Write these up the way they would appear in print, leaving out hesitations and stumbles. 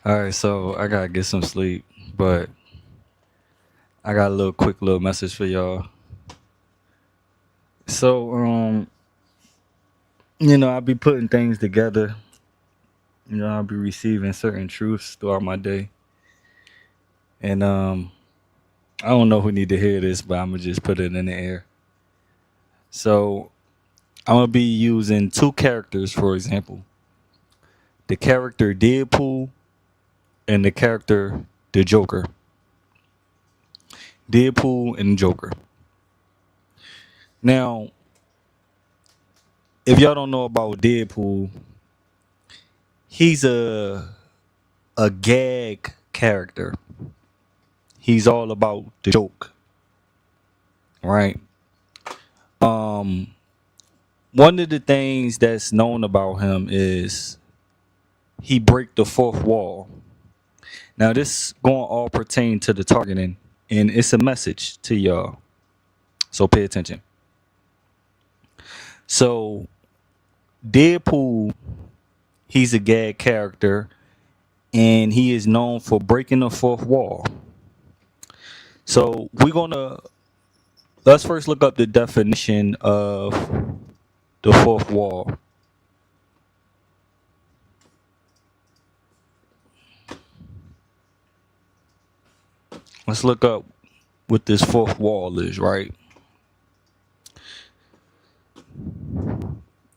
All right, so I gotta get some sleep, but I got a little quick little message for y'all. So, I'll be putting things together. I'll be receiving certain truths throughout my day, and I don't know who need to hear this, but I'm gonna just put it in the air. So, I'm gonna be using two characters, for example, the character Deadpool and the character the Joker. Deadpool and Joker. Now, if y'all don't know about Deadpool, he's a gag character. He's all about the joke, right? Um, One of the things that's known about him is he break the fourth wall. Now this going all pertain to the targeting, and it's a message to y'all. So pay attention. So Deadpool, he's a gag character, and he is known for breaking the fourth wall. So we're gonna let's first look up the definition of the fourth wall. Let's look up what this fourth wall is, right?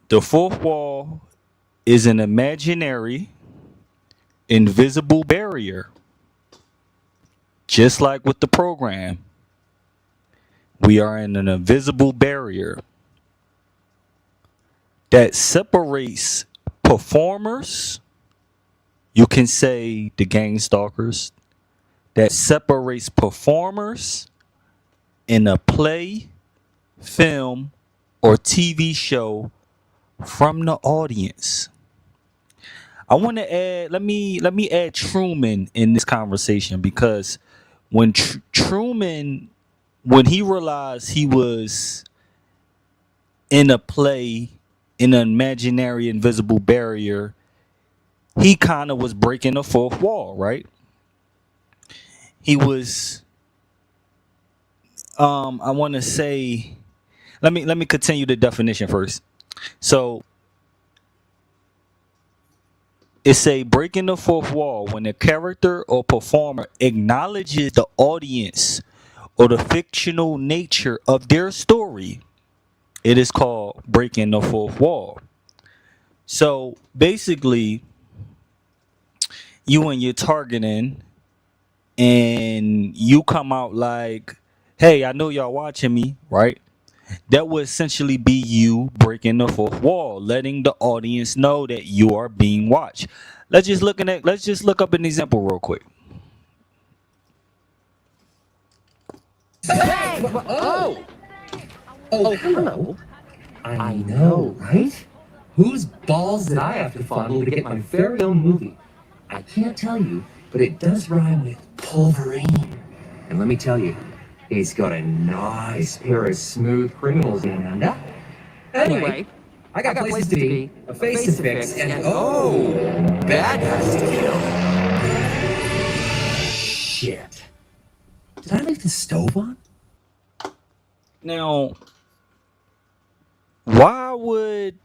The fourth wall is an imaginary, invisible barrier. Just like with the program, we are in an invisible barrier that separates performers. You can say the gang stalkers, that separates performers in a play, film, or TV show from the audience. I want to add. Let me add Truman in this conversation because when Truman, when he realized he was in a play in an imaginary invisible barrier, he kind of was breaking the fourth wall, right? He was I want to say, let me continue the definition first. So it's a breaking the fourth wall when a character or performer acknowledges the audience or the fictional nature of their story. It is called breaking the fourth wall. So basically, you and your targeting, and you come out like, hey, I know y'all watching me, right? That would essentially be you breaking the fourth wall, letting the audience know that you are being watched. Let's just look up an example real quick. Oh! Oh, hello. I know, right? Whose balls did I have to fondle to get my very own movie? I can't tell you, but it does rhyme with Pulverine. And let me tell you, he's got a nice pair of smooth criminals in under. Anyway, I got places to be, a face to fix, and oh, bad guys to kill. Shit. Did I leave the stove on? Now, why would,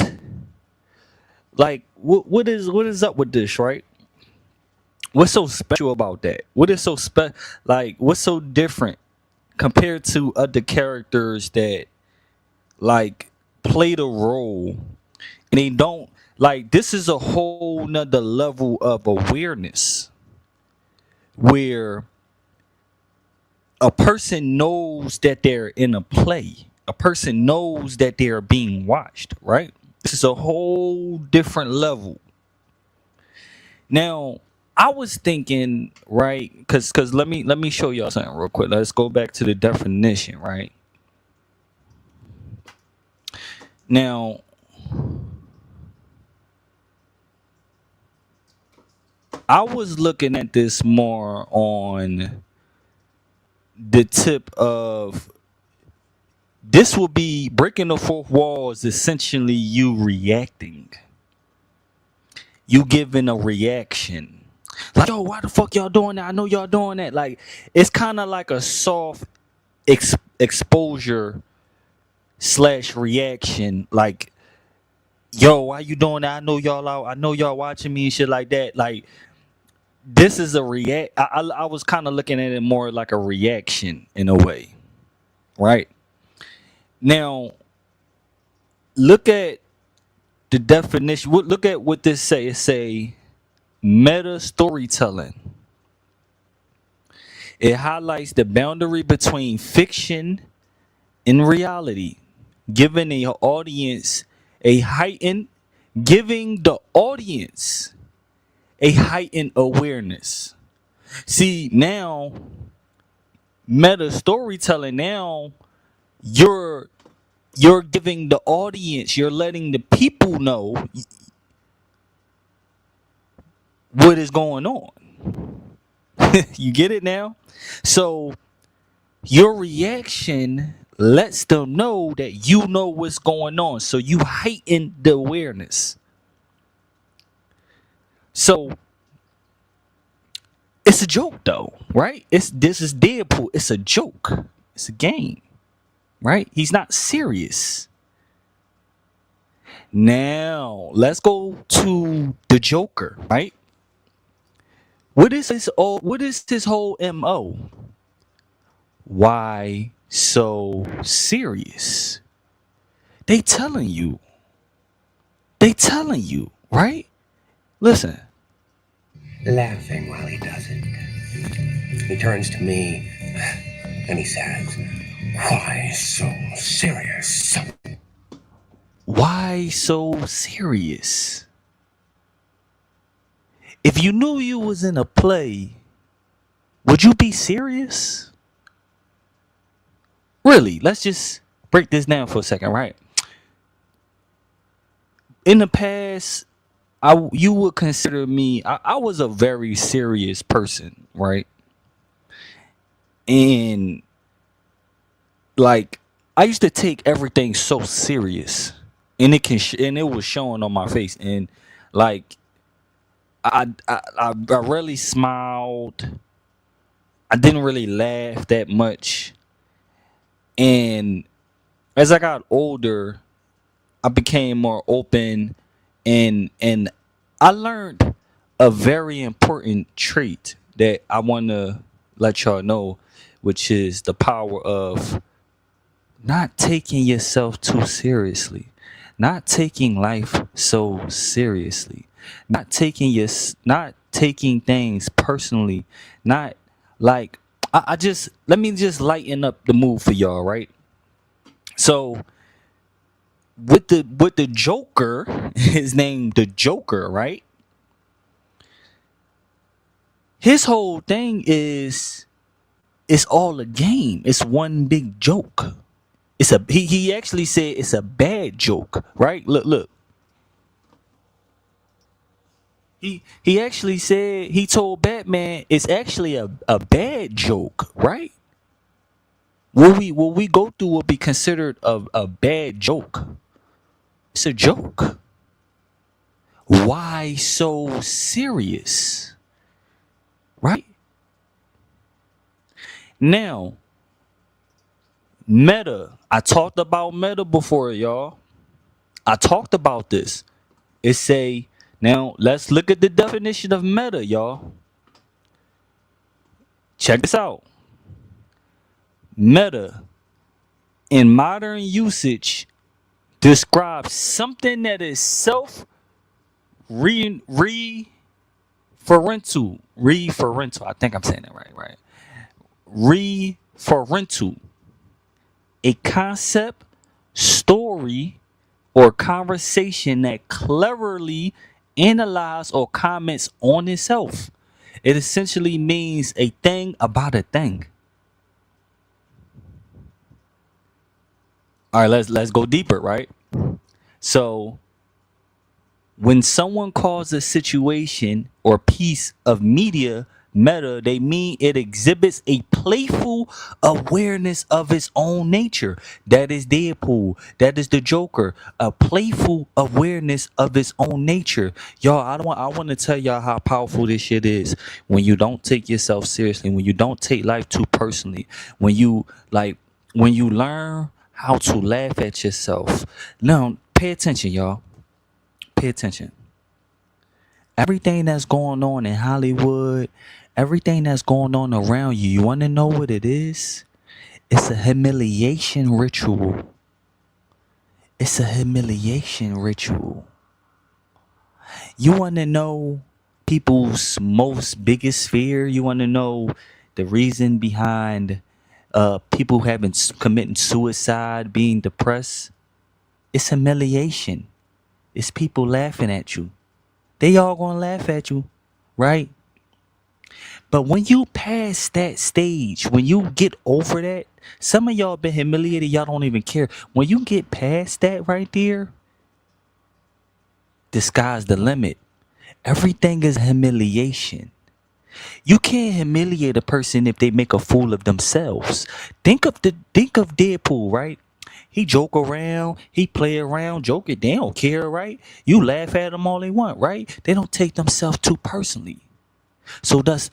like, what is up with this, right? What's so special about that? What is so like, what's so different compared to other characters that like played a role, and they don't, like, this is a whole nother level of awareness where a person knows that they're in a play, a person knows that they're being watched, right? This is a whole different level. Now, I was thinking, right, because let me show y'all something real quick. Let's go back to the definition, right? Now, I was looking at this more on the tip of, this will be breaking the fourth wall is essentially you reacting, you giving a reaction. Like, yo, why the fuck y'all doing that? I know y'all doing that. Like, it's kind of like a soft exposure slash reaction. Like, yo, why you doing that? I know y'all out. I know y'all watching me and shit like that. Like, this is a react. I was kind of looking at it more like a reaction in a way, right? Now, look at the definition. Look at what this say. It say meta storytelling. It highlights the boundary between fiction and reality, giving the audience a heightened, giving the audience a heightened awareness. See, now meta storytelling, now you're giving the audience, you're letting the people know what is going on. You get it now? So your reaction lets them know that you know what's going on. So you heighten the awareness. So it's a joke though, right? This is Deadpool. It's a joke. It's a game, right? He's not serious. Now let's go to the Joker, right? What is his whole MO? Why so serious? They telling you. They telling you, right? Listen. Laughing while he does it. He turns to me and he says, "Why so serious?" Why so serious? If you knew you was in a play, would you be serious? Really, let's just break this down for a second, right? In the past, you would consider me, I was a very serious person, right? And like, I used to take everything so serious, and it was showing on my face, and like, I rarely smiled. I didn't really laugh that much. And as I got older, I became more open, and I learned a very important trait that I want to let y'all know, which is the power of not taking yourself too seriously, not taking life so seriously, not taking things personally, not like I just let me just lighten up the mood for y'all, right? So with the Joker, his name the Joker, right? His whole thing is it's all a game. It's one big joke. He actually said it's a bad joke, right? Look. He actually said he told Batman it's actually a bad joke, right? What we go through will be considered a bad joke. It's a joke. Why so serious? Right? Now, Meta. I talked about Meta before, y'all. I talked about this. It say now let's look at the definition of meta, y'all. Check this out. Meta in modern usage describes something that is self referential. Referential. I think I'm saying that right, right? Referential. A concept, story, or conversation that cleverly analyzes or comments on itself. It essentially means a thing about a thing. All right, let's go deeper, right? So when someone calls a situation or piece of media meta, they mean it exhibits a playful awareness of its own nature. That is Deadpool. That is the Joker. A playful awareness of its own nature. Y'all, I want to tell y'all how powerful this shit is. When you don't take yourself seriously, when you don't take life too personally, when you learn how to laugh at yourself. Now, pay attention, y'all. Pay attention. Everything that's going on in Hollywood, everything that's going on around you, you want to know what it is? It's a humiliation ritual. It's a humiliation ritual. You want to know people's most biggest fear? You want to know the reason behind people having committing suicide, being depressed? It's humiliation. It's people laughing at you. They all gonna laugh at you, right? But when you pass that stage, when you get over that, some of y'all been humiliated, y'all don't even care. When you get past that right there, the sky's the limit. Everything is humiliation. You can't humiliate a person if they make a fool of themselves. Think of Deadpool, right? He joke around, he play around, joke it. They don't care, right? You laugh at them all they want, right? They don't take themselves too personally. So thus,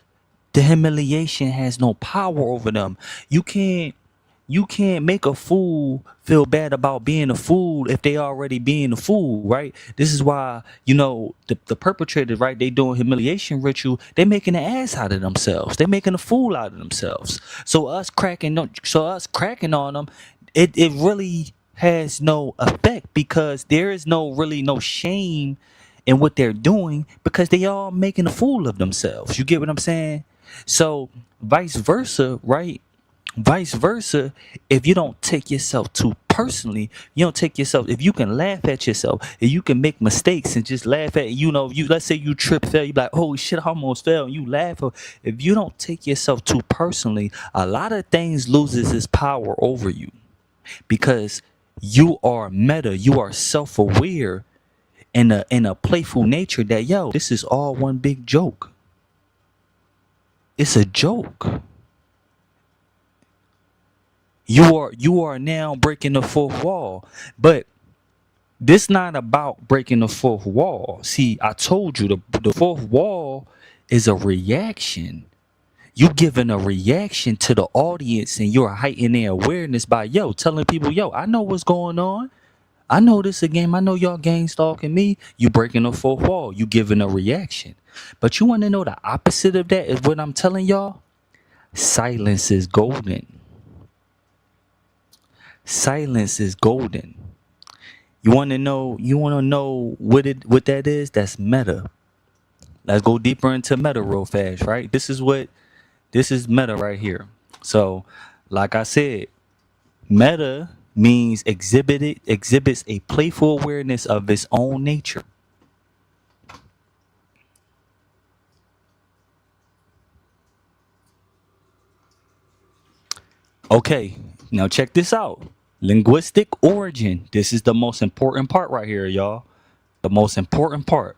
the humiliation has no power over them. You can't make a fool feel bad about being a fool if they already being a fool, right? This is why, the perpetrators, right? They doing humiliation ritual. They making an ass out of themselves. They making a fool out of themselves. So us cracking on them, it really has no effect because there is no shame in what they're doing because they all making a fool of themselves. You get what I'm saying? So vice versa, right? Vice versa, if you don't take yourself too personally, you don't take yourself, if you can laugh at yourself, if you can make mistakes and just laugh at, you let's say you trip, fell, you be like, oh shit, I almost fell, and you laugh. If you don't take yourself too personally, a lot of things loses its power over you because you are meta, you are self-aware in a playful nature that, yo, this is all one big joke. It's a joke. You are now breaking the fourth wall. But This not about breaking the fourth wall. See, I told you the fourth wall is a reaction. You giving a reaction to the audience and you're heightening their awareness by telling people, I know what's going on. I know this a game. I know y'all gang stalking me. You breaking the fourth wall. You giving a reaction. But you want to know the opposite of that is what I'm telling y'all? Silence is golden. Silence is golden. You want to know what that is? That's meta. Let's go deeper into meta real fast, right? This is meta right here. So, like I said, meta means exhibits a playful awareness of its own nature. Okay, now check this out. Linguistic origin. This is the most important part right here, y'all. The most important part.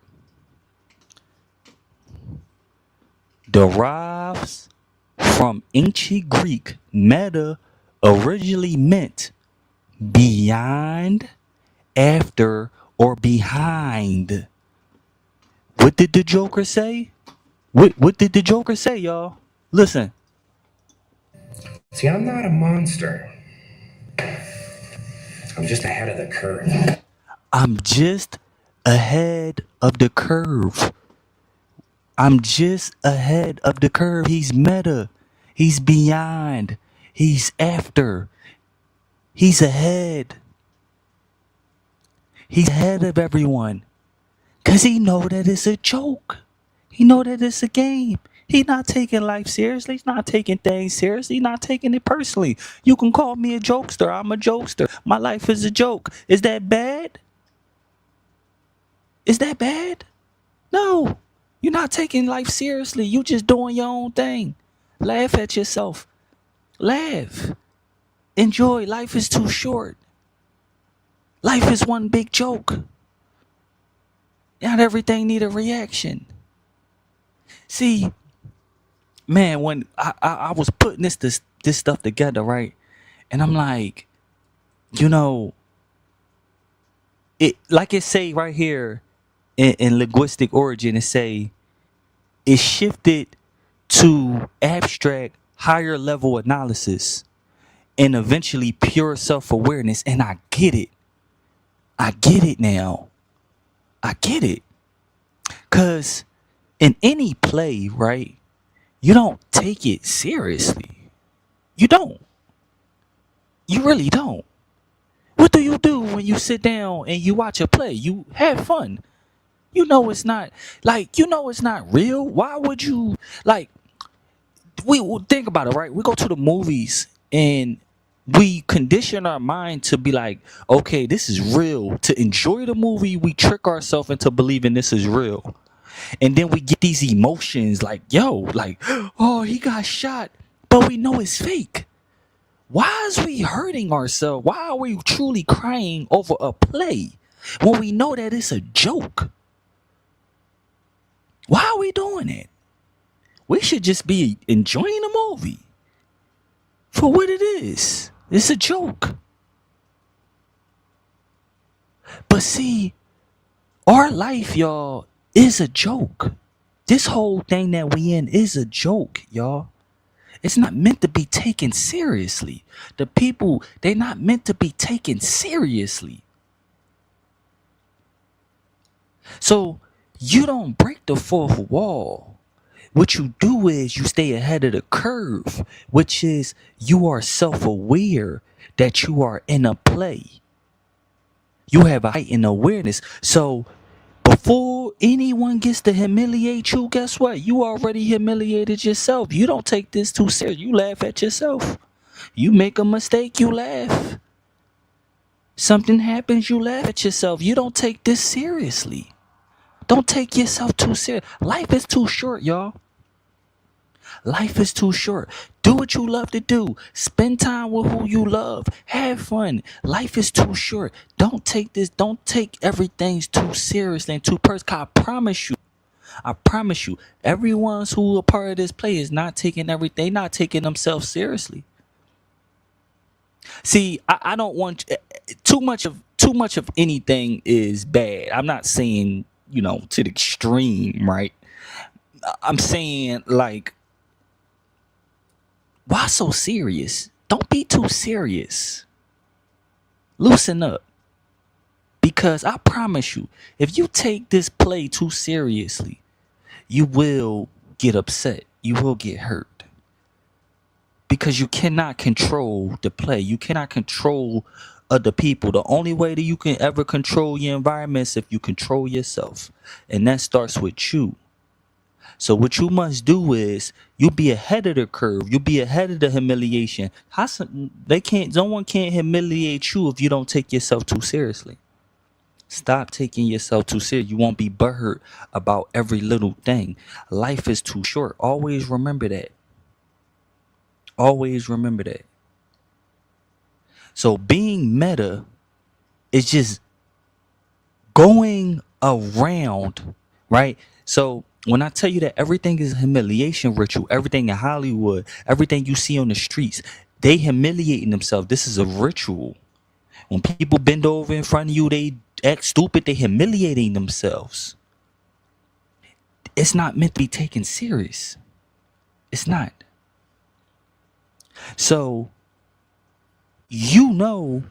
Derives from ancient Greek. Meta originally meant beyond, after, or behind. What did the Joker say? What did the Joker say, y'all? Listen. See, I'm not a monster. I'm just ahead of the curve. I'm just ahead of the curve. I'm just ahead of the curve. He's meta. He's beyond. He's after. He's ahead. He's ahead of everyone. Cause he know that it's a joke. He know that it's a game. He not taking life seriously. He's not taking things seriously. He's not taking it personally. You can call me a jokester. I'm a jokester. My life is a joke. Is that bad? Is that bad? No. You're not taking life seriously. You just doing your own thing. Laugh at yourself. Laugh. Enjoy. Life is too short. Life is one big joke. Not everything need a reaction. See, man, when I was putting this stuff together, right? And I'm like, it like it say right here in linguistic origin, it say it shifted to abstract higher level analysis and eventually pure self-awareness. And I get it. I get it now. I get it. Cause in any play, right, you don't take it seriously. You don't. You really don't. What do you do when you sit down and you watch a play? You have fun. It's not it's not real. Why would you we think about it, right? We go to the movies and we condition our mind to be like, okay, this is real. To enjoy the movie, we trick ourselves into believing this is real. And then we get these emotions like, oh, he got shot, but we know it's fake. Why is we hurting ourselves? Why are we truly crying over a play when we know that it's a joke? Why are we doing it? We should just be enjoying the movie for what it is. It's a joke. But see, our life, y'all, is a joke. This whole thing that we in is a joke, y'all. It's not meant to be taken seriously. The people, they're not meant to be taken seriously. So you don't break the fourth wall. What you do is you stay ahead of the curve, which is you are self-aware that you are in a play. You have a heightened awareness. So before anyone gets to humiliate you, guess what? You already humiliated yourself. You don't take this too serious. You laugh at yourself. You make a mistake, you laugh. Something happens, you laugh at yourself. You don't take this seriously. Don't take yourself too serious. Life is too short, y'all. Life is too short. Do what you love to do. Spend time with who you love. Have fun. Life is too short. Don't take everything too seriously and too personal. I promise you, everyone who a part of this play is not taking everything, not taking themselves seriously. See, I don't want too too much of anything is bad. I'm not saying, to the extreme, right? I'm saying, like, why so serious? Don't be too serious. Loosen up. Because I promise you, if you take this play too seriously, you will get upset. You will get hurt. Because you cannot control the play. You cannot control other people. The only way that you can ever control your environment is if you control yourself. And that starts with you. So what you must do is you be ahead of the curve. You be ahead of the humiliation. No one can't humiliate you if you don't take yourself too seriously. Stop taking yourself too serious. You won't be butthurt about every little thing. Life is too short. Always remember that. Always remember that. So being meta is just going around, right? So when I tell you that everything is a humiliation ritual, everything in Hollywood, everything you see on the streets, they humiliating themselves. This is a ritual. When people bend over in front of you, they act stupid, they humiliating themselves. It's not meant to be taken serious. It's not. So now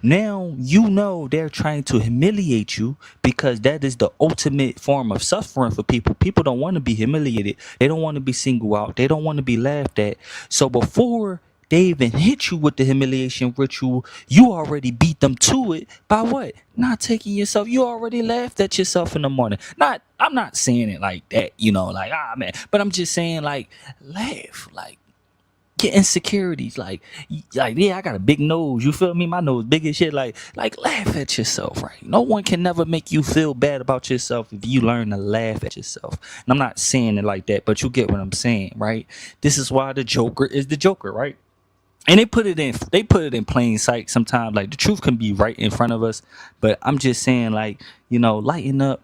they're trying to humiliate you because that is the ultimate form of suffering for people. People don't want to be humiliated. They don't want to be singled out. They don't want to be laughed at. So before they even hit you with the humiliation ritual, you already beat them to it by what? Not taking yourself. You already laughed at yourself in the morning. I'm not saying it like that, like, man, but I'm just saying, like, laugh, like, get insecurities, like, yeah, I got a big nose, you feel me, my nose big as shit, like laugh at yourself, right? No one can never make you feel bad about yourself if you learn to laugh at yourself. And I'm not saying it like that, but you get what I'm saying, right? This is why the Joker is the Joker, right? And they put it in plain sight sometimes. Like, the truth can be right in front of us, but I'm just saying, like, lighten up,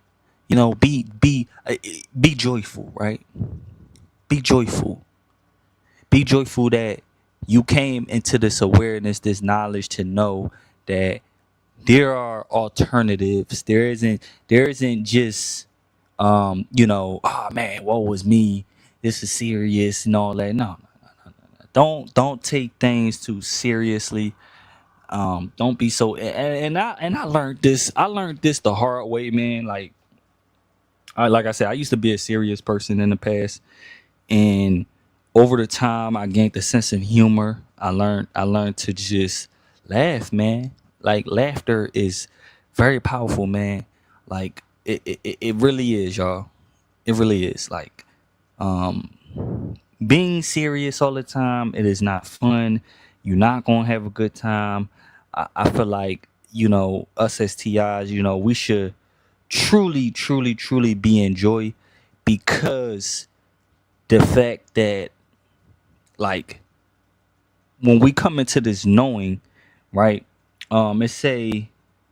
be joyful, right? Be joyful. Be joyful that you came into this awareness, this knowledge, to know that there are alternatives. There isn't just oh man, woe was me, this is serious and all that. No. Don't take things too seriously. Don't be so, and I learned this. I learned this the hard way, man. Like I said, I used to be a serious person in the past, and over the time I gained a sense of humor. I learned to just laugh, man. Like, laughter is very powerful, man. Like, it really is, y'all. It really is. Like, being serious all the time, it is not fun. You're not gonna have a good time. I feel like, us as TIs, we should truly, truly, truly be in joy, because the fact that, like, when we come into this knowing, right? It say,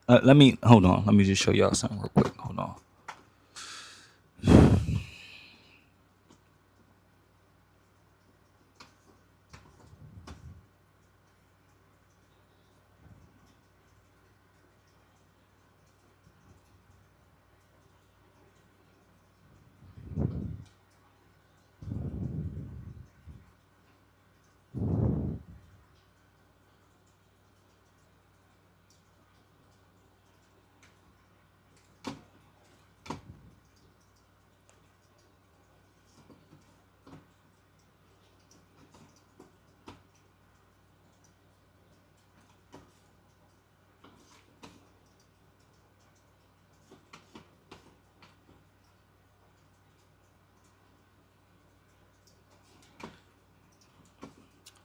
let me hold on. Let me just show y'all something real quick. Hold on.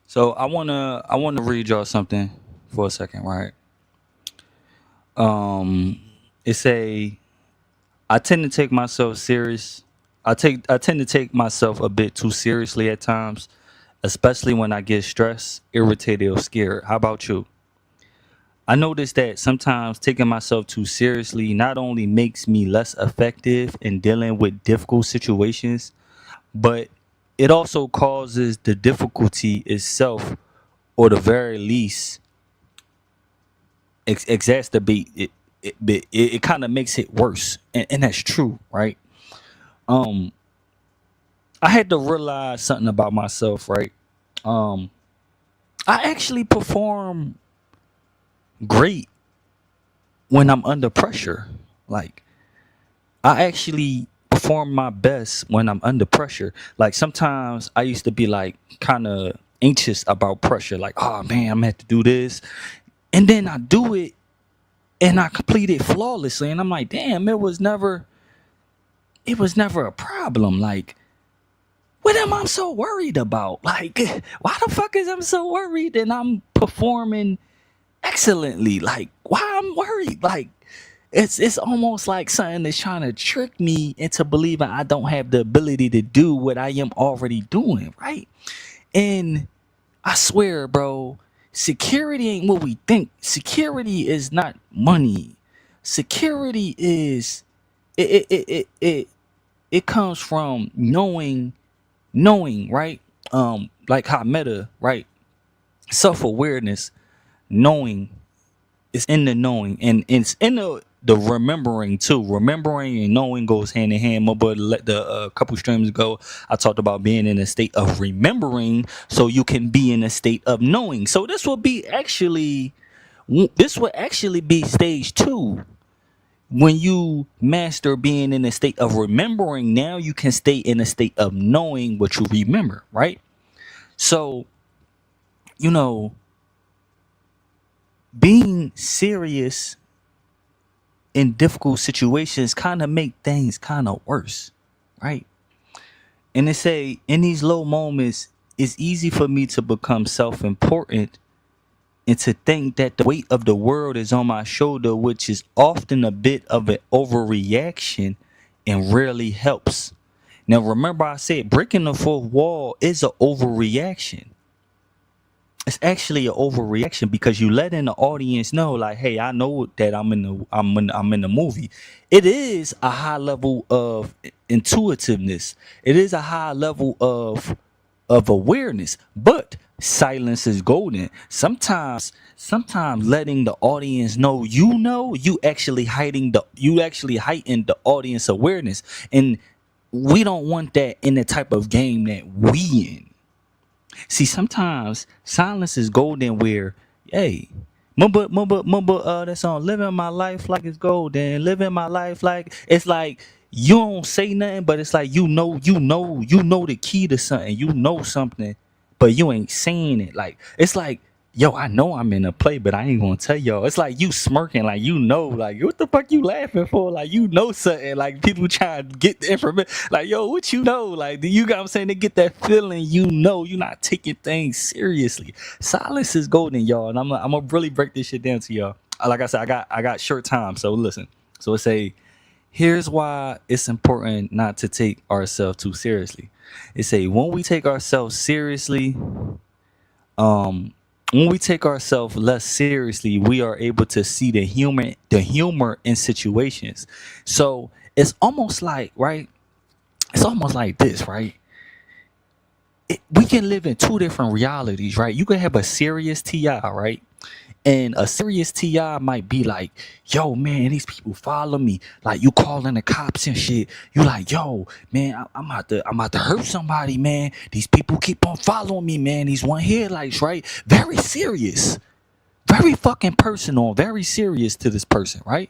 So I wanna read y'all something for a second, right? It say, I tend to take myself serious. I tend to take myself a bit too seriously at times, especially when I get stressed, irritated, or scared. How about you? I notice that sometimes taking myself too seriously not only makes me less effective in dealing with difficult situations, but it also causes the difficulty itself, or the very least exacerbate it. it kind of makes it worse, and that's true, right? Um, I had to realize something about myself, right? Um, I actually perform great when I'm under pressure. Like, I actually perform my best when I'm under pressure. Like, sometimes I used to be like kind of anxious about pressure. Like, oh man, I'm gonna have to do this, and then I do it and I complete it flawlessly, and I'm like, damn, it was never a problem. Like, what am I so worried about? Like, why the fuck is I'm so worried and I'm performing excellently? Like, why I'm worried? Like, it's almost like something that's trying to trick me into believing I don't have the ability to do what I am already doing, right? And I swear, bro, security ain't what we think. Security is not money. Security is it comes from knowing, right? Like how meta, right? Self-awareness, knowing, it's in the knowing, and it's in the remembering too. Remembering and knowing goes hand in hand. But let the couple streams ago, I talked about being in a state of remembering, so you can be in a state of knowing. So this will actually be stage 2. When you master being in a state of remembering, now you can stay in a state of knowing what you remember, right? So, you know, being serious in difficult situations kind of make things kind of worse, right? And they say in these low moments, it's easy for me to become self-important and to think that the weight of the world is on my shoulder, which is often a bit of an overreaction and rarely helps. Now, remember, I said breaking the fourth wall is an overreaction. It's actually an overreaction because you letting the audience know, like, hey, I know that I'm in the movie. It is a high level of intuitiveness. It is a high level of awareness, but silence is golden. Sometimes letting the audience know, you actually heighten the audience awareness, and we don't want that in the type of game that we in. See, sometimes silence is golden where, hey, mumba, that song, living my life like it's golden, living my life like it's like you don't say nothing, but it's like you know the key to something, you know something, but you ain't saying it. Like, it's like, yo, I know I'm in a play, but I ain't gonna tell y'all. It's like you smirking, like, like, what the fuck you laughing for? Like, something, like people trying to get the information, like, yo, what you know? Like, do you got what I'm saying? They get that feeling, you're not taking things seriously. Silence is golden, y'all, and I'm gonna really break this shit down to y'all. Like I said, I got short time, so listen. So it's here's why it's important not to take ourselves too seriously. It's when we take ourselves seriously, um when we take ourselves less seriously, we are able to see the humor in situations. So it's almost like, right, it's almost like this, right? We can live in two different realities, right? You can have a serious ti, right? And a serious ti might be like, yo, man, these people follow me, like, you calling the cops and shit. You like, yo, man, I'm about to hurt somebody, man. These people keep on following me, man. These one headlights, right? Very serious, very fucking personal, very serious to this person, right?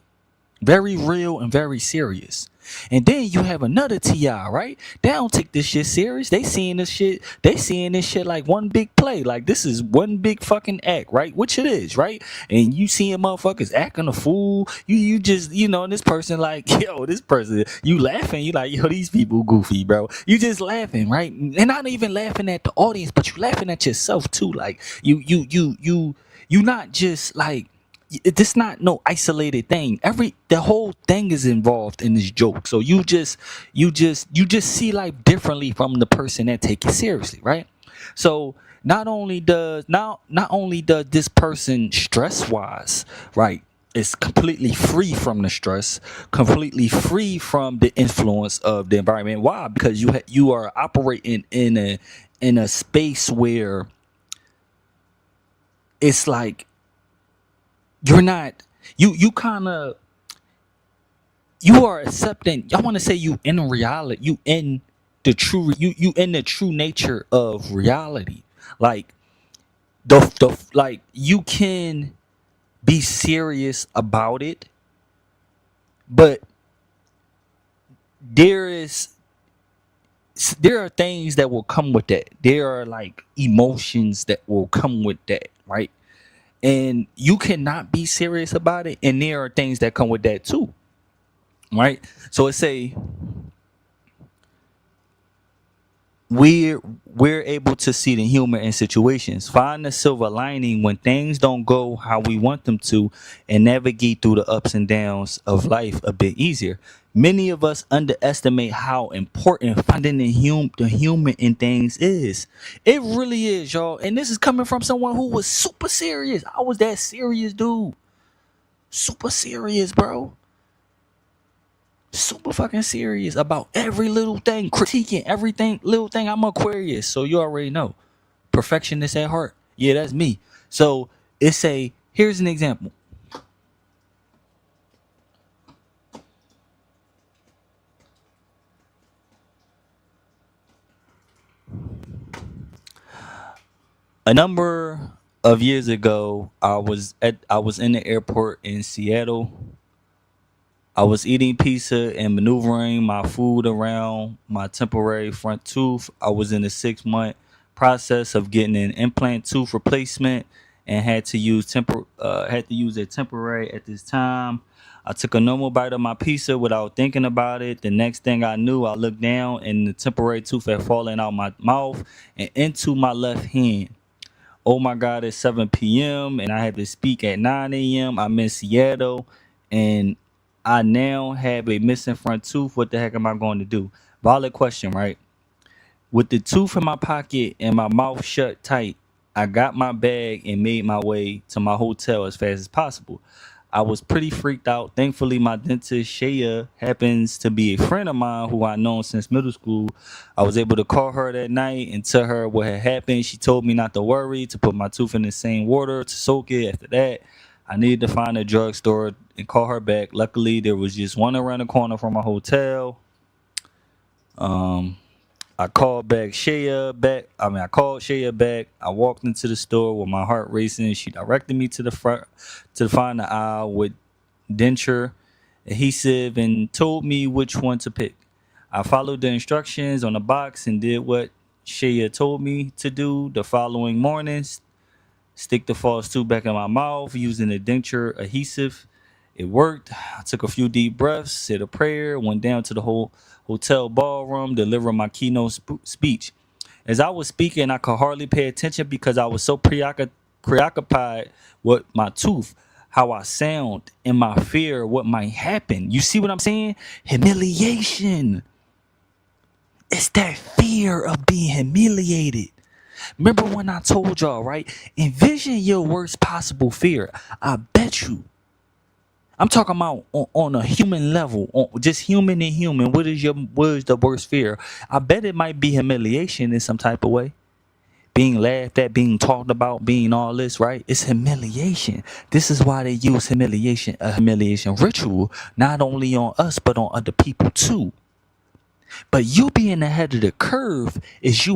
Very real and very serious. And then you have another ti, right? They don't take this shit serious. They seeing this shit like one big play. Like, this is one big fucking act, right? Which it is, right? And you seeing motherfuckers acting a fool. You just, and this person, like, yo, this person, you laughing. You like, yo, these people goofy, bro. You just laughing, right? And not even laughing at the audience, but you laughing at yourself too. Like, you not just like, this not no isolated thing. The whole thing is involved in this joke. So you just see life differently from the person that take it seriously, right? So not only does this person, stress wise, right, is completely free from the stress, completely free from the influence of the environment. Why? Because you are operating in a space where it's like you're not, you kind of you are accepting. I want to say you in reality. You in the true. You in the true nature of reality. Like the like you can be serious about it, but there is there are things that will come with that. There are like emotions that will come with that, right? And you cannot be serious about it, and there are things that come with that too, right? So it's a we're able to see the humor in situations, find the silver lining when things don't go how we want them to, and navigate through the ups and downs of life a bit easier. Many of us underestimate how important finding the human in things is. It really is, y'all. And this is coming from someone who was super serious. I was that serious dude. Super serious, bro. Super fucking serious about every little thing, critiquing everything, little thing. I'm Aquarius, so you already know. Perfectionist at heart. Yeah, that's me. So it's a here's an example. A number of years ago, I was in the airport in Seattle. I was eating pizza and maneuvering my food around my temporary front tooth. I was in the 6 month process of getting an implant tooth replacement and had to use a temporary at this time. I took a normal bite of my pizza without thinking about it. The next thing I knew, I looked down and the temporary tooth had fallen out my mouth and into my left hand. Oh my God, it's 7 p.m. and I had to speak at 9 a.m. I'm in Seattle and I now have a missing front tooth. What the heck am I going to do? Valid question, right? With the tooth in my pocket and my mouth shut tight, I got my bag and made my way to my hotel as fast as possible. I was pretty freaked out. Thankfully, my dentist, Shaya, happens to be a friend of mine who I known since middle school. I was able to call her that night and tell her what had happened. She told me not to worry, to put my tooth in the same water to soak it. After that, I needed to find a drugstore and call her back. Luckily, there was just one around the corner from my hotel. Um, I called back Shaya back. I called Shaya back. I walked into the store with my heart racing. She directed me to the front to find the aisle with denture, adhesive, and told me which one to pick. I followed the instructions on the box and did what Shaya told me to do. The following morning, stick the false tube back in my mouth using the denture adhesive. It worked. I took a few deep breaths, said a prayer, went down to the whole hotel ballroom, delivered my keynote speech. As I was speaking, I could hardly pay attention because I was so preoccupied with my tooth, how I sound, and my fear of what might happen. You see what I'm saying? Humiliation. It's that fear of being humiliated. Remember when I told y'all, right? Envision your worst possible fear. I bet you. I'm talking about on a human level, on just human and human. What is the worst fear? I bet it might be humiliation in some type of way. Being laughed at, being talked about, being all this, right? It's humiliation. This is why they use humiliation, a humiliation ritual, not only on us, but on other people too. But you being ahead of the curve is I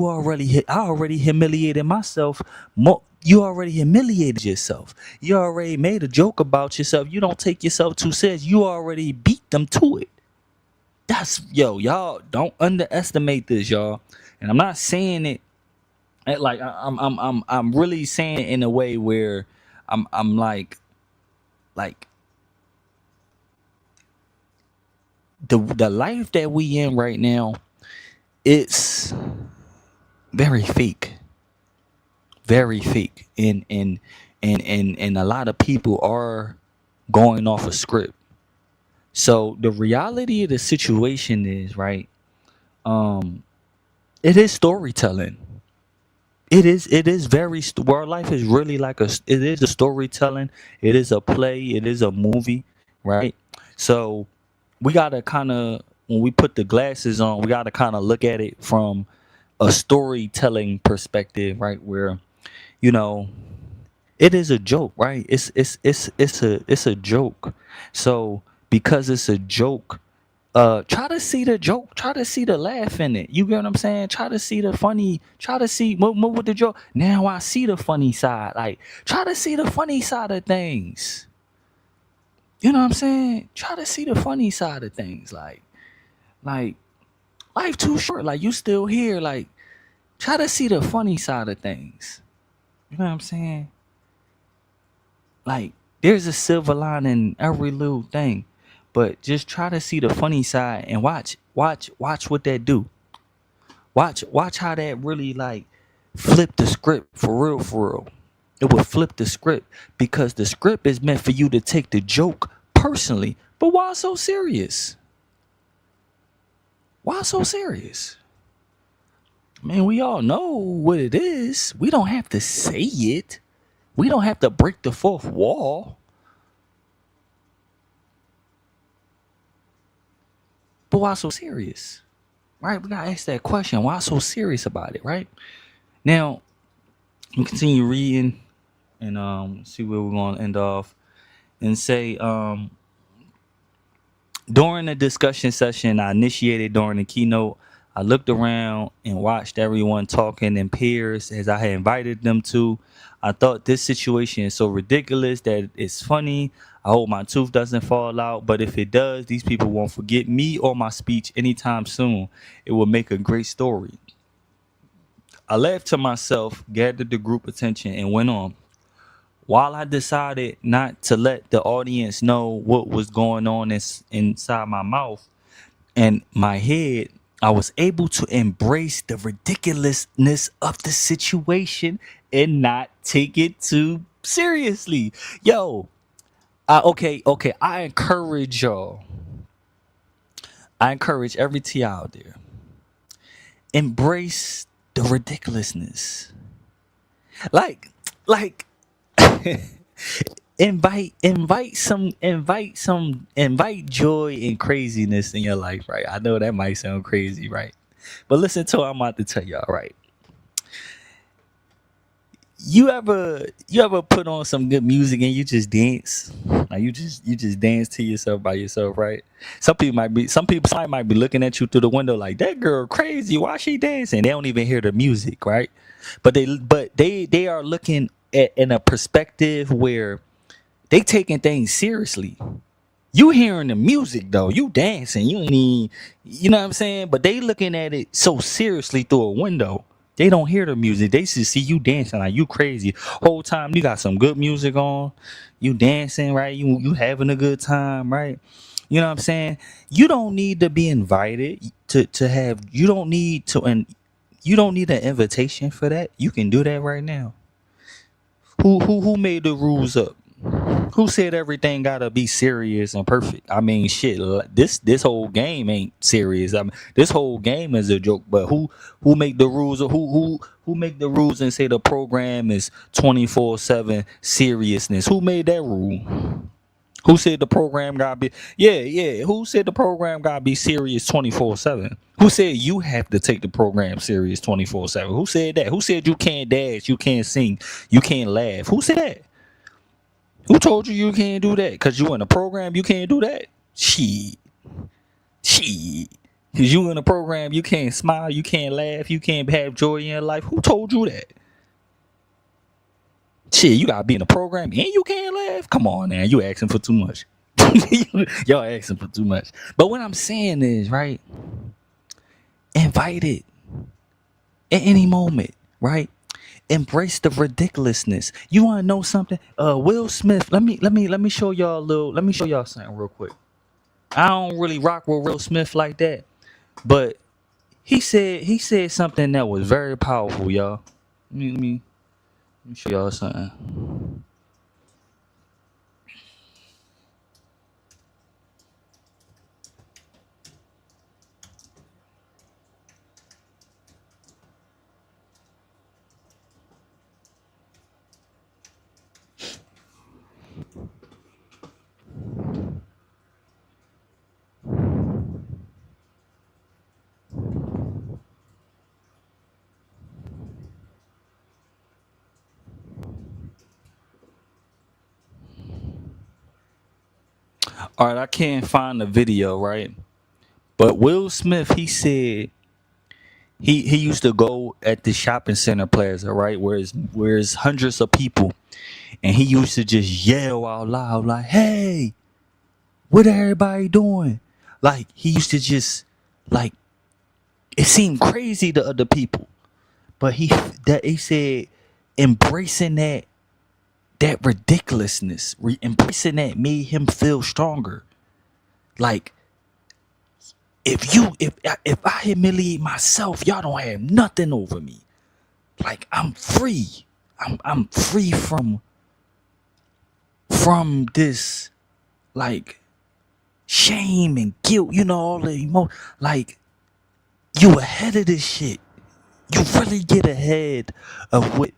already humiliated myself. You already humiliated yourself. You already made a joke about yourself. You don't take yourself too serious. You already beat them to it. Y'all don't underestimate this, y'all. And I'm not saying it like I'm really saying it in a way where I'm like the life that we in right now, it's very fake, very fake, and a lot of people are going off a script. So the reality of the situation is, right, um it is storytelling. It is our life is really like it is a storytelling. It is a play. It is a movie, right? So we gotta kind of, when we put the glasses on, we gotta kind of look at it from a storytelling perspective, right? Where, you know, it is a joke, right? It's a joke. So because it's a joke. Try to see the joke, try to see the laugh in it. You get what I'm saying? Try to see the funny, try to see what with the joke. Now I see the funny side. Like, try to see the funny side of things. You know what I'm saying? Try to see the funny side of things. Like life too short. Like, you still here. Like, try to see the funny side of things. You know what I'm saying? Like, there's a silver lining in every little thing. But just try to see the funny side and watch what that do. Watch how that really like flip the script for real, for real. It will flip the script because the script is meant for you to take the joke personally. But why so serious? Why so serious? Man, we all know what it is. We don't have to say it. We don't have to break the fourth wall. But why so serious? Right? We gotta ask that question. Why so serious about it, right? Now, we continue reading and see where we're gonna end off and say during the discussion session I initiated during the keynote, I looked around and watched everyone talking in pairs as I had invited them to. I thought this situation is so ridiculous that it's funny. I hope my tooth doesn't fall out, but if it does, these people won't forget me or my speech anytime soon. It will make a great story. I laughed to myself, gathered the group attention, and went on. While I decided not to let the audience know what was going on inside my mouth and my head, I was able to embrace the ridiculousness of the situation and not take it too seriously. Yo, okay. I encourage y'all. I encourage every T out there. Embrace the ridiculousness. Like, like invite joy and craziness in your life, right? I know that might sound crazy, right? But listen to what I'm about to tell y'all, right? You ever put on some good music and you just dance? Like, you just dance to yourself by yourself, right? Somebody might be looking at you through the window like, that girl crazy, why she dancing? They don't even hear the music, right? But they are looking at in a perspective where they taking things seriously. You hearing the music though, you dancing, you ain't even, you know what I'm saying? But they looking at it so seriously through a window. They don't hear the music. They just see you dancing like you crazy. Whole time you got some good music on. You dancing, right? You having a good time, right? You know what I'm saying? You don't need to be invited to have you don't need to and you don't need an invitation for that. You can do that right now. Who made the rules up? Who said everything gotta be serious and perfect? I mean, shit. This whole game ain't serious. I mean, this whole game is a joke. But who make the rules? Or who make the rules and say the program is 24/7 seriousness? Who made that rule? Who said the program gotta be? Yeah. Who said the program gotta be serious 24/7? Who said you have to take the program serious 24/7? Who said that? Who said you can't dance, you can't sing, you can't laugh? Who said that? Who told you you can't do that? Cause you in a program, you can't do that. Shit. Cause you in a program, you can't smile, you can't laugh, you can't have joy in your life. Who told you that? Shit, you gotta be in a program and you can't laugh. Come on, man, you asking for too much. Y'all asking for too much. But what I'm saying is, right? Invite it at any moment, right? Embrace the ridiculousness. You want to know something? Will Smith. Let me show y'all a little. Let me show y'all something real quick. I don't really rock with Will Smith like that, but he said something that was very powerful, y'all. Let me show y'all something. All right, I can't find the video, right? But Will Smith, he said he used to go at the shopping center plaza, right, where it's hundreds of people, and he used to just yell out loud like, "Hey, what everybody doing?" Like he used to just like it seemed crazy to other people, but he said embracing that ridiculousness, embracing that made him feel stronger. Like if I humiliate myself, y'all don't have nothing over me. Like I'm free. I'm free from this like shame and guilt. You know all the like you ahead of this shit. You really get ahead of what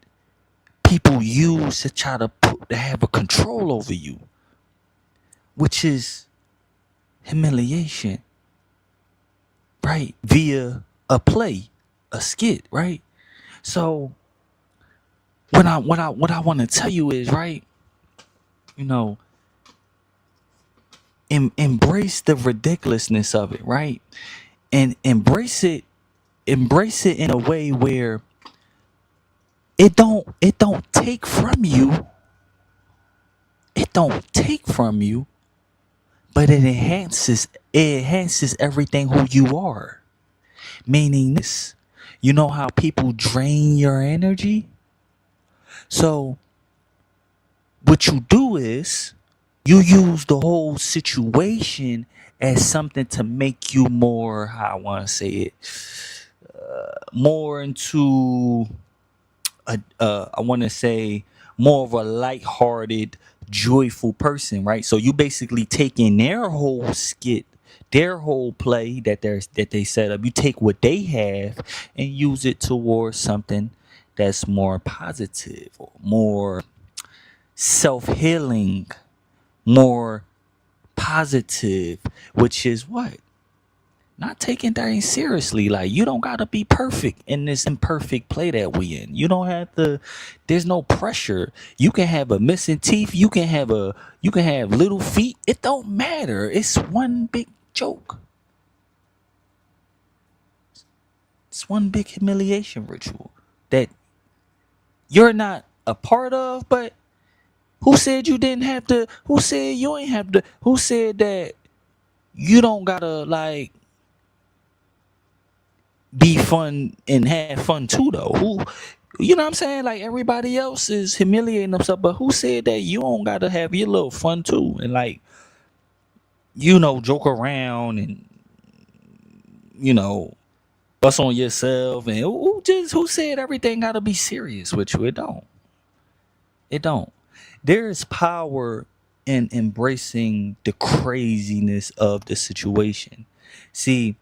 people use to try to have a control over you, which is humiliation, right? Via a play, a skit, right? So what I want to tell you is, right, you know, embrace the ridiculousness of it, right? And embrace it in a way where it don't take from you. It don't take from you, but it enhances everything who you are. Meaning this, you know how people drain your energy? So what you do is you use the whole situation as something to make you more, how I want to say it, more into I want to say more of a lighthearted, joyful person, right? So you basically taking their whole skit, their whole play that they set up. You take what they have and use it towards something that's more positive, or more self-healing, more positive, which is what? Not taking things seriously. Like you don't gotta be perfect in this imperfect play that we in. You don't have to. There's no pressure. You can have a missing teeth. You can have little feet. It don't matter. It's one big joke. It's one big humiliation ritual that you're not a part of. But who said you didn't have to? Who said you ain't have to? Who said that you don't gotta like be fun and have fun too though? Who, you know what I'm saying? Like everybody else is humiliating themselves, but who said that you don't gotta have your little fun too and like, joke around and you know bust on yourself, and who said everything gotta be serious with you? It don't. There's power in embracing the craziness of the situation. See,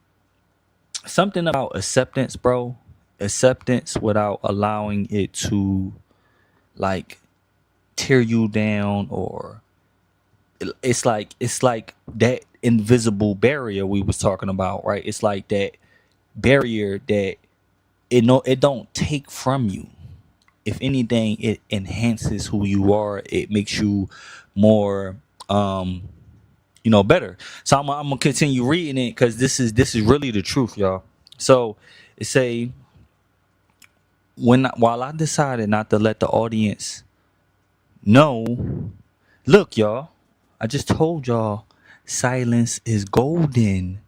something about acceptance, bro. Acceptance without allowing it to like tear you down, or it's like that invisible barrier we was talking about, right? It's like that barrier that it don't take from you. If anything, it enhances who you are. It makes you more better. So I'm gonna continue reading it because this is really the truth, y'all. So it say, while I decided not to let the audience know, look, y'all, I just told y'all silence is golden.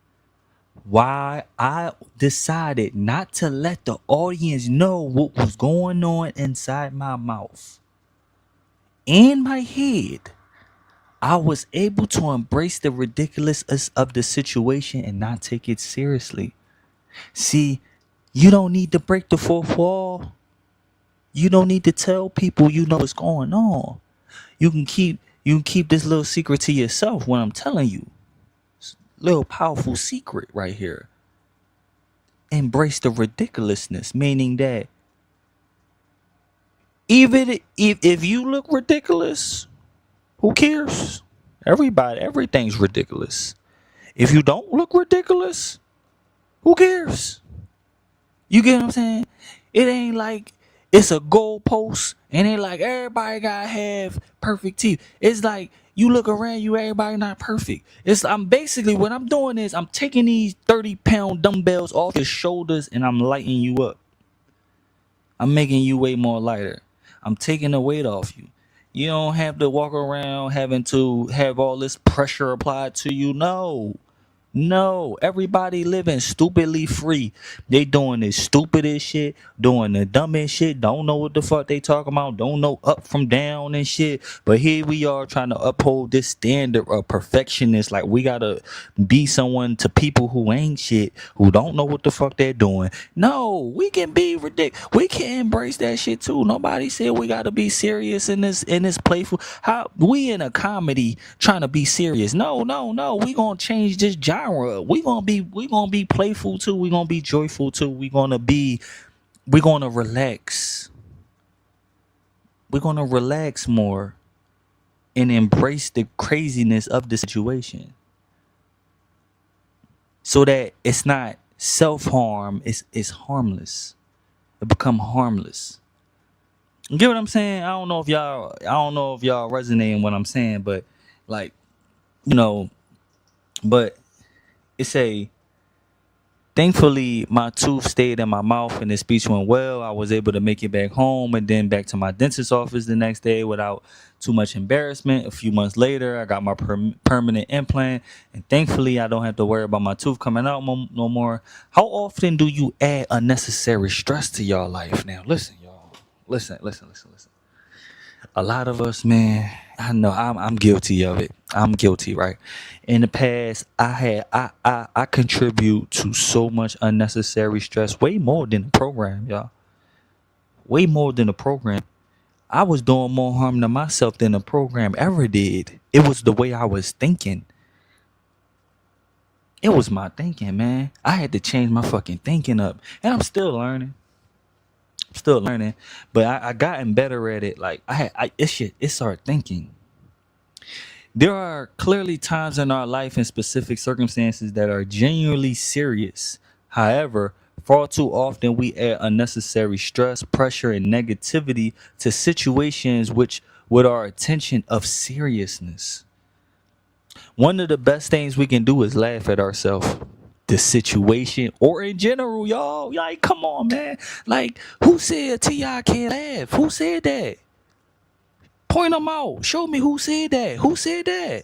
Why I decided not to let the audience know what was going on inside my mouth and my head, I was able to embrace the ridiculousness of the situation and not take it seriously. See, you don't need to break the fourth wall. You don't need to tell people you know what's going on. You can keep this little secret to yourself when I'm telling you. Little powerful secret right here. Embrace the ridiculousness, meaning that even if you look ridiculous, who cares? Everything's ridiculous. If you don't look ridiculous, who cares? You get what I'm saying? It ain't like it's a goalpost and ain't like everybody gotta have perfect teeth. It's like You look around you, everybody not perfect. I'm basically what I'm doing is I'm taking these 30-pound dumbbells off your shoulders and I'm lighting you up. I'm making you way more lighter. I'm taking the weight off you. You don't have to walk around having to have all this pressure applied to you. No. No, everybody living stupidly free. They doing this stupidest shit, doing the dumbest shit, don't know what the fuck they talking about, don't know up from down and shit. But here we are trying to uphold this standard of perfectionist. Like we gotta be someone to people who ain't shit, who don't know what the fuck they're doing. No, we can be ridiculous. We can embrace that shit too. Nobody said we gotta be serious in this playful. How we in a comedy trying to be serious? No, no, no. We gonna change this genre. We gonna be playful too. We gonna be joyful too. We gonna relax. We're gonna relax more and embrace the craziness of the situation, so that it's not self-harm. It's harmless. It become harmless. You get what I'm saying? I don't know if y'all resonating what I'm saying, but like, you know, but it's thankfully my tooth stayed in my mouth and the speech went well. I was able to make it back home and then back to my dentist's office the next day without too much embarrassment. A few months later, I got my permanent implant, and thankfully I don't have to worry about my tooth coming out no more. How often do you add unnecessary stress to your life? Now listen, y'all. Listen. A lot of us, man, I know I'm guilty of it. I'm guilty, right? In the past, I contribute to so much unnecessary stress, way more than the program, y'all. Way more than the program. I was doing more harm to myself than the program ever did. It was the way I was thinking. It was my thinking, man. I had to change my fucking thinking up. And I'm still learning. But I gotten better at it. Like it started thinking. There are clearly times in our life and specific circumstances that are genuinely serious. However, far too often we add unnecessary stress, pressure, and negativity to situations which with our attention of seriousness. One of the best things we can do is laugh at ourselves, the situation, or in general, y'all. Like, come on, man. Like, who said T.I. can't laugh? Who said that? Point them out. Show me who said that. Who said that?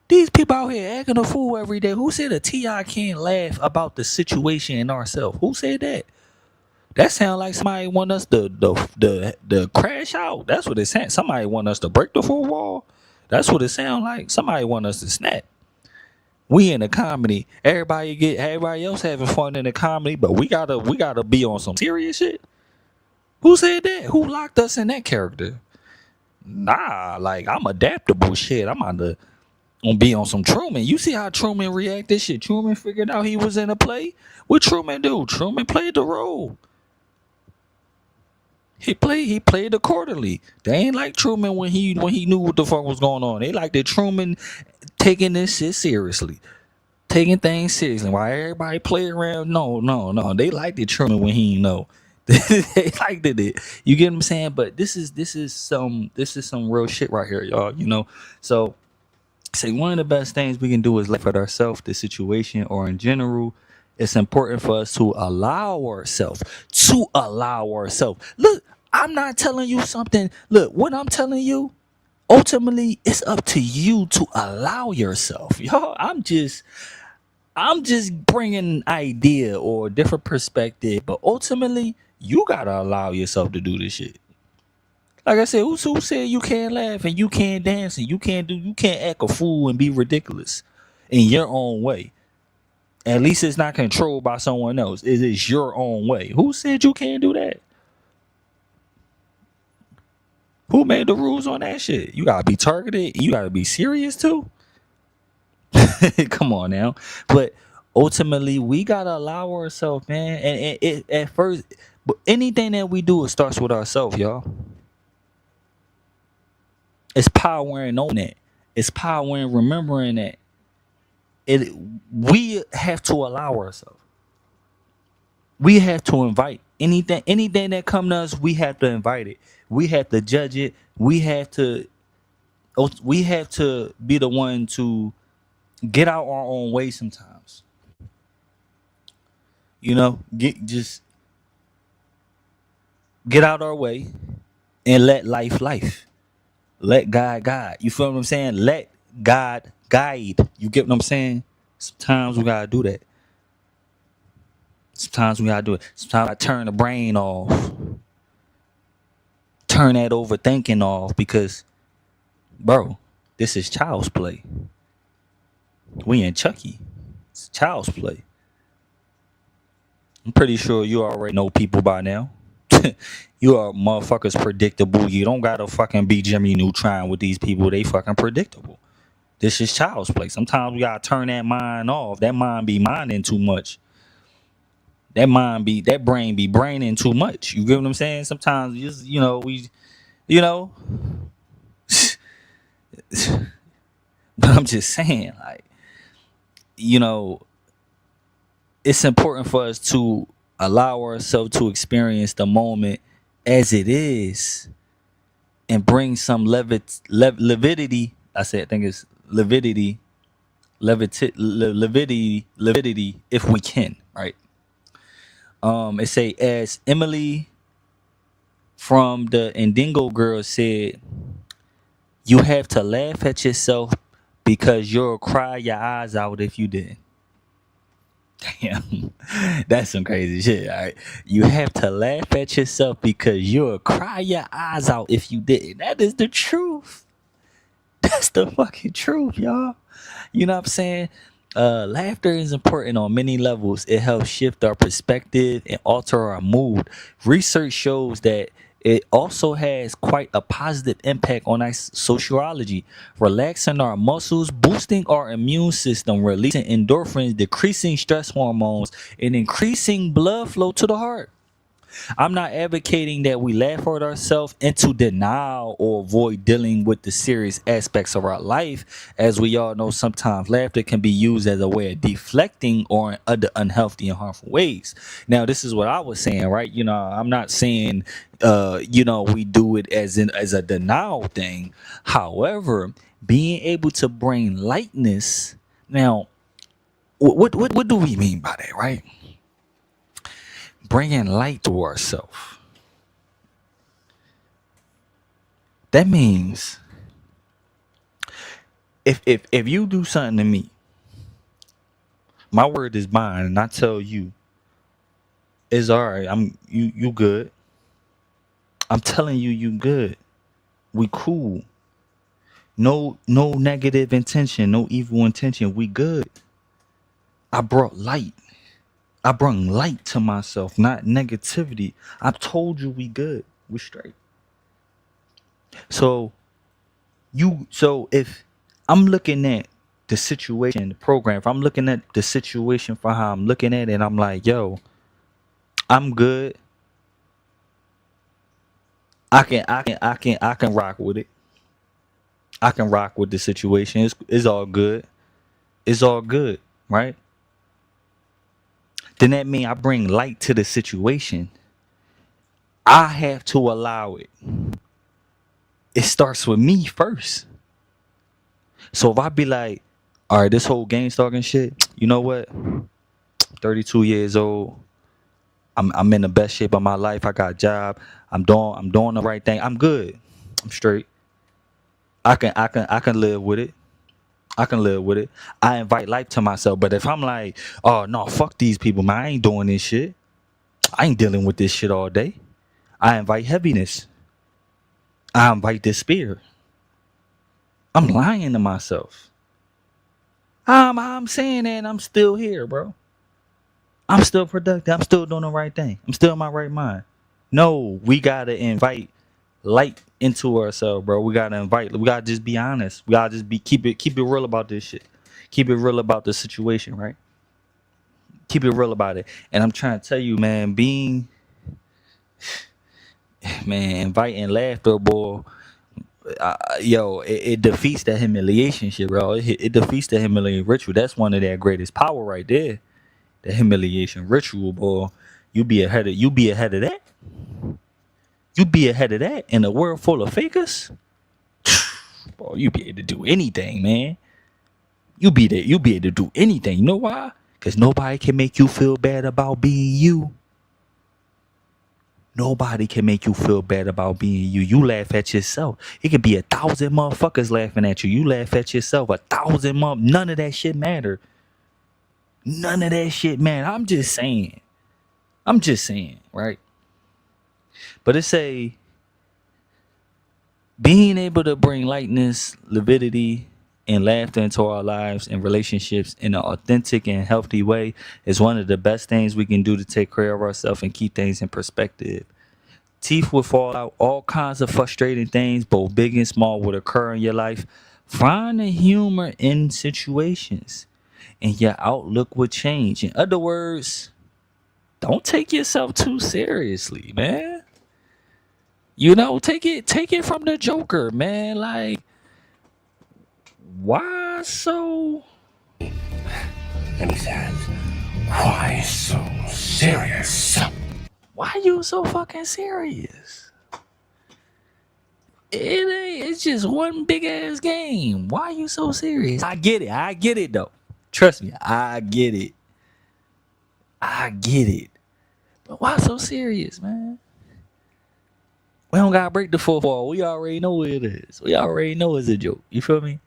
These people out here acting a fool every day. Who said a T.I. can't laugh about the situation and ourselves? Who said that? That sound like somebody want us to crash out. That's what it sounds. Somebody want us to break the fourth wall. That's what it sound like. Somebody want us to snap. We in a comedy. Everybody else having fun in the comedy, but we gotta be on some serious shit. Who said that? Who locked us in that character? Nah, like I'm adaptable. Shit, I'm gonna be on some Truman. You see how Truman reacted? Shit, Truman figured out he was in a play. What Truman do? Truman played the role. He played accordingly. They ain't like Truman when he knew what the fuck was going on. They like the Truman taking this shit seriously. Taking things seriously. While everybody play around, no. They liked it Truman when he know. They liked it. You get what I'm saying? But this is some real shit right here, y'all. You know. So say one of the best things we can do is laugh at ourselves, the situation, or in general. It's important for us to allow ourselves. Look, I'm not telling you something. Look, what I'm telling you, ultimately, it's up to you to allow yourself. Y'all, I'm just bringing an idea or a different perspective, but ultimately, you gotta allow yourself to do this shit. Like I said, who said you can't laugh and you can't dance and you can't act a fool and be ridiculous in your own way? At least it's not controlled by someone else. It is your own way. Who said you can't do that? Who made the rules on that shit? You gotta be targeted. You gotta be serious too. Come on now. But ultimately, we gotta allow ourselves, man. And it at first, but anything that we do, it starts with ourselves, y'all. It's power in knowing that. It's power in remembering that. We have to allow ourselves. We have to invite anything that come to us. We have to invite it. We have to judge it. We have to we have to be the one to get out our own way sometimes. Get out our way and let life. Let God guide. You feel what I'm saying? Let God guide. You get what I'm saying? Sometimes we gotta do that. Sometimes we gotta do it. Sometimes I turn the brain off. Turn that overthinking off because, bro, this is child's play. We in Chucky. It's child's play. I'm pretty sure you already know people by now. You are motherfuckers predictable. You don't gotta fucking be Jimmy Neutron with these people. They fucking predictable. This is child's play. Sometimes we gotta turn that mind off. That mind be minding too much. That brain be braining too much. You get what I'm saying? Sometimes just you know, but I'm just saying, like, you know, it's important for us to allow ourselves to experience the moment as it is and bring some levidity. I think it's levidity if we can, right? It say, as Emily from the Indingo Girl said, you have to laugh at yourself because you'll cry your eyes out if you didn't. Damn, that's some crazy shit. All right, you have to laugh at yourself because you'll cry your eyes out if you didn't. That is the truth. That's the fucking truth, y'all. You know what I'm saying? Laughter is important on many levels. It helps shift our perspective and alter our mood. Research shows that it also has quite a positive impact on our sociology, relaxing our muscles, boosting our immune system, releasing endorphins, decreasing stress hormones, and increasing blood flow to the heart. I'm not advocating that we laugh at ourselves into denial or avoid dealing with the serious aspects of our life. As we all know, sometimes laughter can be used as a way of deflecting or in other unhealthy and harmful ways. Now, this is what I was saying, right? I'm not saying we do it as a denial thing. However, being able to bring lightness. Now, what do we mean by that, right? Bringing light to ourselves. That means if you do something to me, my word is mine, and I tell you, it's all right. You good. I'm telling you, you good. We cool. No negative intention, no evil intention. We good. I brought light. I brought light to myself, not negativity. I told you we good. We straight. So if I'm looking at the situation, the program, if I'm looking at the situation for how I'm looking at it, and I'm like, yo, I'm good. I can rock with it. I can rock with the situation. It's all good. It's all good, right? Then that means I bring light to the situation. I have to allow it. It starts with me first. So if I be like, all right, this whole gang stalking shit, you know what? 32 years old. I'm in the best shape of my life. I got a job. I'm doing the right thing. I'm good. I'm straight. I can live with it. I can live with it. I invite life to myself. But if I'm like, oh no, fuck these people, man. I ain't doing this shit. I ain't dealing with this shit all day. I invite heaviness. I invite despair. I'm lying to myself. I'm saying that and I'm still here, bro. I'm still productive. I'm still doing the right thing. I'm still in my right mind. No, we gotta invite light into ourselves, bro. We gotta just be honest. We gotta just keep it real about this shit. Keep it real about the situation, right? Keep it real about it. And I'm trying to tell you, man, inviting laughter, boy. It defeats that humiliation shit, bro. It defeats the humiliating ritual. That's one of their greatest power right there. The humiliation ritual, boy. You be ahead of that. You be ahead of that in a world full of fakers. basketball. You be able to do anything, man. You be able to do anything. You know why? Because nobody can make you feel bad about being you. Nobody can make you feel bad about being you. You laugh at yourself. It could be 1,000 motherfuckers laughing at you. You laugh at yourself. 1,000 none of that shit matter. None of that shit matter. I'm just saying, right? But it's being able to bring lightness, levity, and laughter into our lives and relationships in an authentic and healthy way is one of the best things we can do to take care of ourselves and keep things in perspective. Teeth will fall out. All kinds of frustrating things, both big and small, would occur in your life. Find the humor in situations, and your outlook will change. In other words, don't take yourself too seriously, man. You know, take it from the Joker, man. Like, why so? And he says, "Why so serious?" Why you so fucking serious? It's just one big ass game. Why you so serious? I get it though. Trust me, I get it. But why so serious, man? We don't gotta break the fourth wall. We already know what it is. We already know it's a joke. You feel me?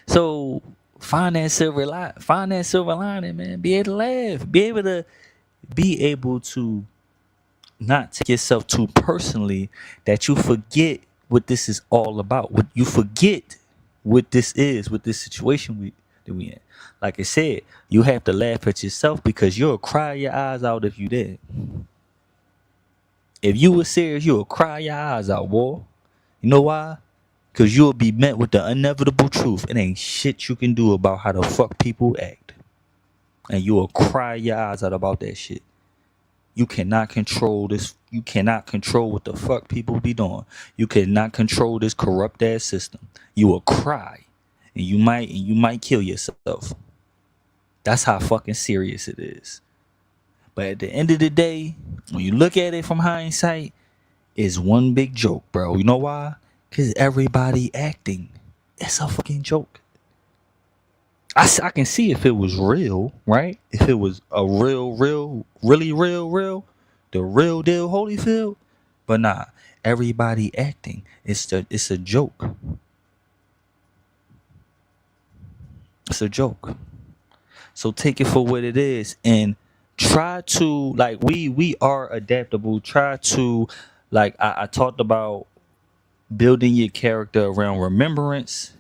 So find that silver lining, man. Be able to laugh. Be able to not take yourself too personally that you forget what this is all about. What you forget what this is, what this situation that we in. Like I said, you have to laugh at yourself because you'll cry your eyes out if you did. If you were serious, you'll cry your eyes out, boy. You know why? Because you'll be met with the inevitable truth. It ain't shit you can do about how the fuck people act. And you'll cry your eyes out about that shit. You cannot control this. You cannot control what the fuck people be doing. You cannot control this corrupt ass system. You will cry. And you might kill yourself. That's how fucking serious it is. But at the end of the day, when you look at it from hindsight, it's one big joke, bro. You know why? Because everybody acting. It's a fucking joke. I can see if it was real, right? If it was a really real, the real deal Holyfield. But nah, everybody acting. It's a joke. It's a joke. So take it for what it is and try to, like, we are adaptable. Try to, like, I talked about building your character around remembrance.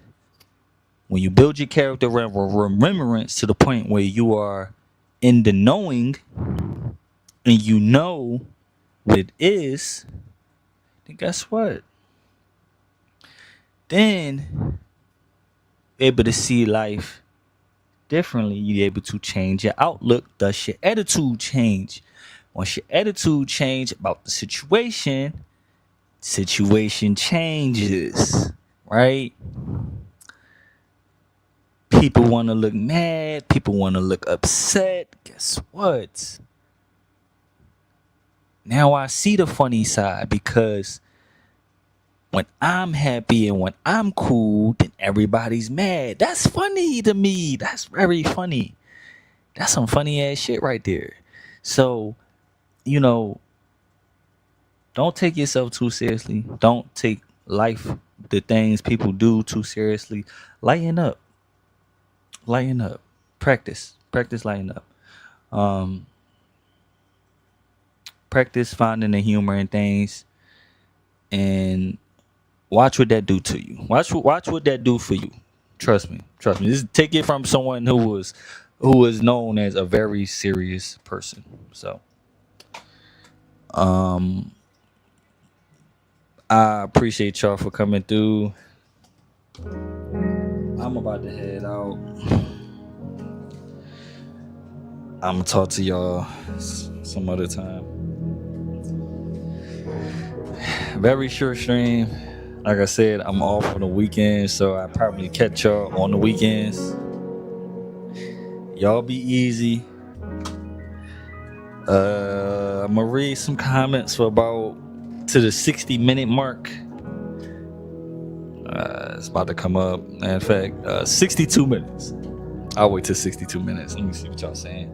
When you build your character around remembrance to the point where you are in the knowing and you know what it is, then guess what? Then able to see life differently. You're able to change your outlook, thus your attitude change. Once your attitude change about the situation changes, right? People want to look mad. People want to look upset. Guess what? Now I see the funny side because when I'm happy and when I'm cool, then everybody's mad. That's funny to me. That's very funny. That's some funny ass shit right there. So, you know, don't take yourself too seriously. Don't take life, the things people do, too seriously. Lighten up. Practice lighten up. Practice finding the humor in things and watch what that do to you. Watch what that do for you. Trust me. Just take it from someone who was known as a very serious person. So I appreciate y'all for coming through. I'm about to head out. I'm gonna talk to y'all some other time. Very short stream. Like I said, I'm off on the weekends, so I probably catch y'all on the weekends. Y'all be easy. I'm gonna read some comments for about to the 60-minute mark. It's about to come up. In fact, 62 minutes. I'll wait till 62 minutes. Let me see what y'all saying.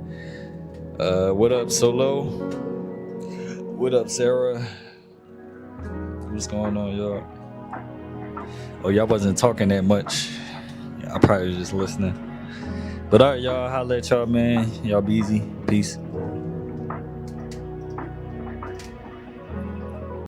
What up, Solo? What up, Sarah? What's going on, y'all? Oh, y'all wasn't talking that much. I probably was just listening. But all right, y'all. Holla at y'all, man. Y'all be easy. Peace.